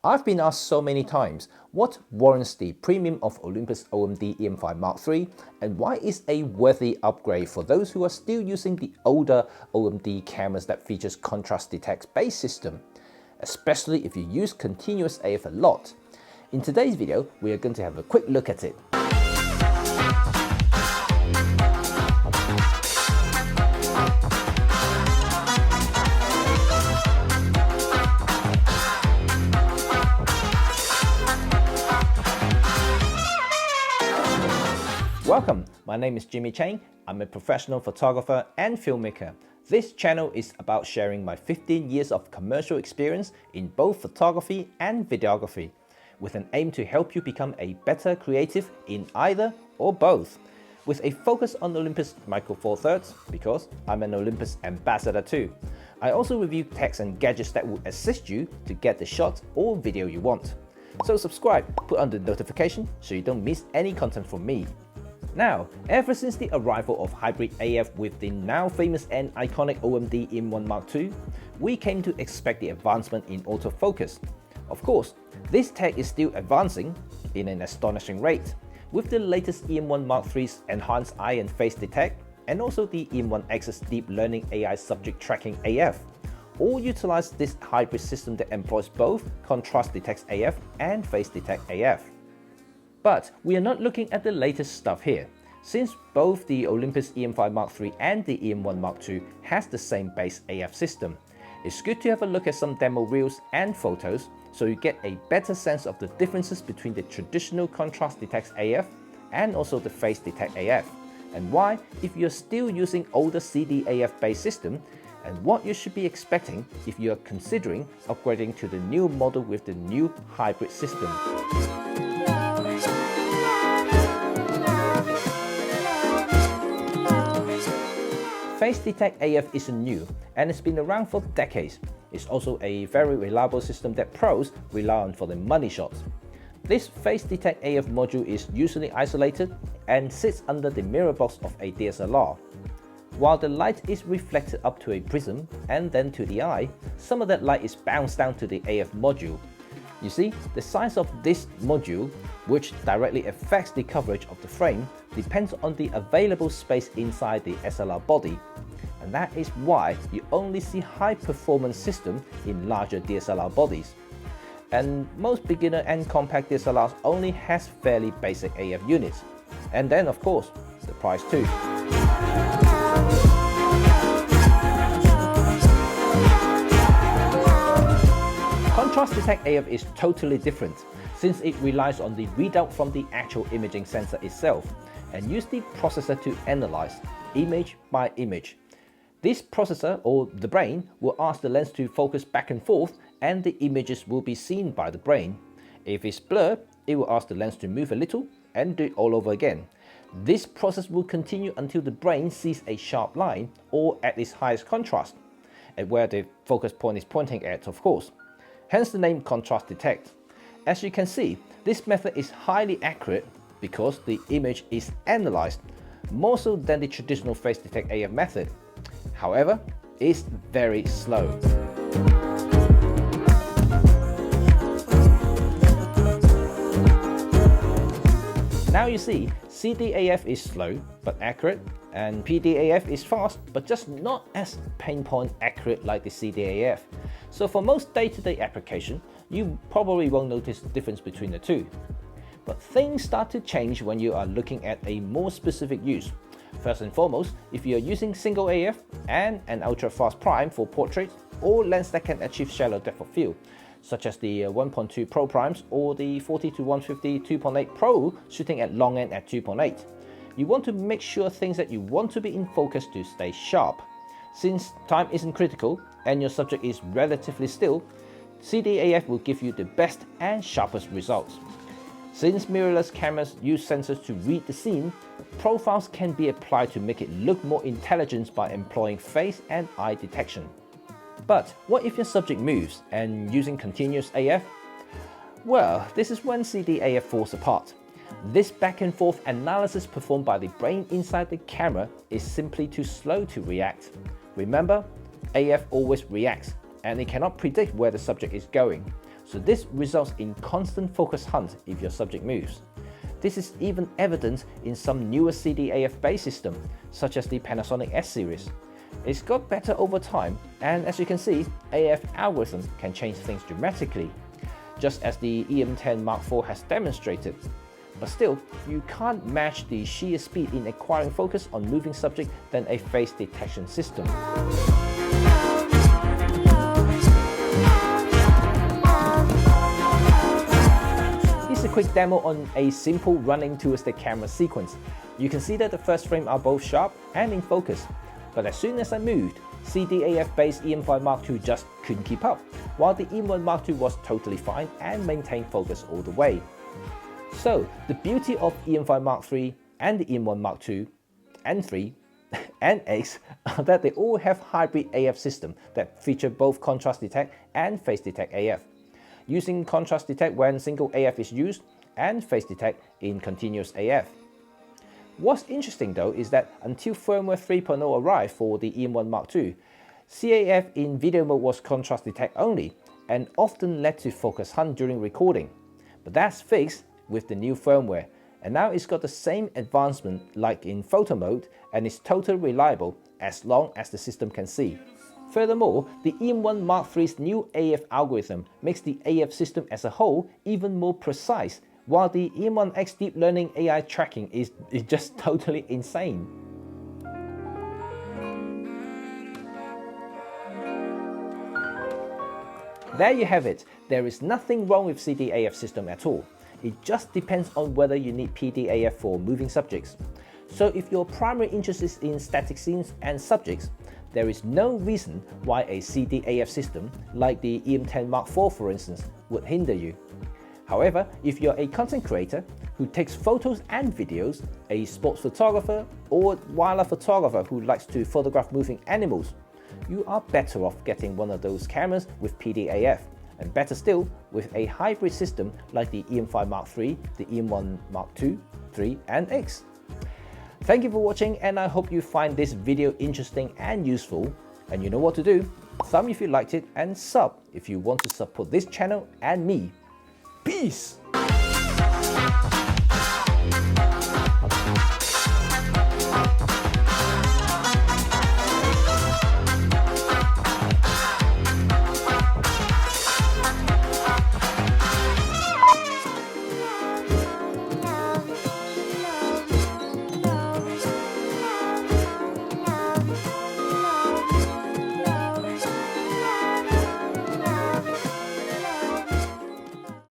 I've been asked so many times, what warrants the premium of Olympus OMD EM5 Mark III and why is a worthy upgrade for those who are still using the older OMD cameras that features contrast detect base system, especially if you use continuous AF a lot. In today's video, we are going to have a quick look at it. Welcome, my name is Cheng. I'm a professional photographer and filmmaker. This channel is about sharing my 15 years of commercial experience in both photography and videography, with an aim to help you become a better creative in either or both, with a focus on Olympus Micro Four Thirds because I'm an Olympus ambassador too. I also review techs and gadgets that will assist you to get the shot or video you want. So subscribe, put on the notification so you don't miss any content from me. Now, ever since the arrival of hybrid AF with the now famous and iconic OMD EM10 Mark II, we came to expect the advancement in autofocus. Of course, this tech is still advancing in an astonishing rate, with the latest EM10 Mark III's enhanced eye and face detect, and also the EM1X's deep learning AI subject tracking AF. All utilize this hybrid system that employs both contrast detect AF and face detect AF. But we are not looking at the latest stuff here, since both the Olympus EM5 Mark III and the EM10 Mark II has the same base AF system. It's good to have a look at some demo reels and photos so you get a better sense of the differences between the traditional contrast detect AF and also the face detect AF, and why, if you're still using older CDAF based system, and what you should be expecting if you are considering upgrading to the new model with the new hybrid system. Face Detect AF isn't new and it's been around for decades. It's also a very reliable system that pros rely on for the money shots. This Face Detect AF module is usually isolated and sits under the mirror box of a DSLR. While the light is reflected up to a prism and then to the eye, some of that light is bounced down to the AF module. You see, the size of this module, which directly affects the coverage of the frame, depends on the available space inside the SLR body. And that is why you only see high-performance systems in larger DSLR bodies. And most beginner and compact DSLRs only has fairly basic AF units. And then, of course, the price too. Contrast Detect AF is totally different, since it relies on the readout from the actual imaging sensor itself and use the processor to analyze image by image. This processor, or the brain, will ask the lens to focus back and forth and the images will be seen by the brain. If it's blurred, it will ask the lens to move a little and do it all over again. This process will continue until the brain sees a sharp line or at its highest contrast, at where the focus point is pointing at, of course. Hence the name Contrast Detect. As you can see, this method is highly accurate because the image is analyzed, more so than the traditional Face Detect AF method. However, it's very slow. Now you see, CDAF is slow but accurate, and PDAF is fast but just not as pinpoint accurate like the CDAF. So for most day-to-day application, you probably won't notice the difference between the two. But things start to change when you are looking at a more specific use. First and foremost, if you are using single AF and an ultra-fast prime for portraits or lens that can achieve shallow depth of field, such as the 1.2 Pro primes or the 40-150 2.8 Pro shooting at long end at 2.8. You want to make sure things that you want to be in focus to stay sharp. Since time isn't critical and your subject is relatively still, CDAF will give you the best and sharpest results. Since mirrorless cameras use sensors to read the scene, profiles can be applied to make it look more intelligent by employing face and eye detection. But what if your subject moves and using continuous AF? Well, this is when CDAF falls apart. This back and forth analysis performed by the brain inside the camera is simply too slow to react. Remember, AF always reacts, and it cannot predict where the subject is going. so this results in constant focus hunt if your subject moves. This is even evident in some newer CDAF based systems, such as the Panasonic S series. It's got better over time, and as you can see, AF algorithms can change things dramatically, just as the EM10 Mark IV has demonstrated. But still, you can't match the sheer speed in acquiring focus on moving subject than a face detection system. Here's a quick demo on a simple running towards the camera sequence. You can see that the first frame are both sharp and in focus, but as soon as I moved, CDAF-based EM5 Mark II just couldn't keep up, while the EM10 Mark II was totally fine and maintained focus all the way. So, the beauty of EM5 Mark III and the EM10 Mark II and 3 and X are that they all have hybrid AF system that feature both contrast detect and face detect AF, using contrast detect when single AF is used and face detect in continuous AF. What's interesting though is that until firmware 3.0 arrived for the EM10 Mark II, CAF in video mode was contrast detect only and often led to focus hunt during recording. But that's fixed with the new firmware, and now it's got the same advancement like in photo mode and is totally reliable as long as the system can see. Furthermore, the EM10 Mark III's new AF algorithm makes the AF system as a whole even more precise, while the EM1X deep learning AI tracking is just totally insane. There you have it. There is nothing wrong with CDAF system at all. It just depends on whether you need PDAF for moving subjects. So if your primary interest is in static scenes and subjects, there is no reason why a CDAF system like the EM10 Mark IV for instance would hinder you. However, if you're a content creator who takes photos and videos, a sports photographer or wildlife photographer who likes to photograph moving animals, you are better off getting one of those cameras with PDAF, and better still with a hybrid system like the EM5 Mark III, the EM1 Mark II, 3 and X. Thank you for watching, and I hope you find this video interesting and useful. And you know what to do. Thumb if you liked it and sub if you want to support this channel and me. Peace!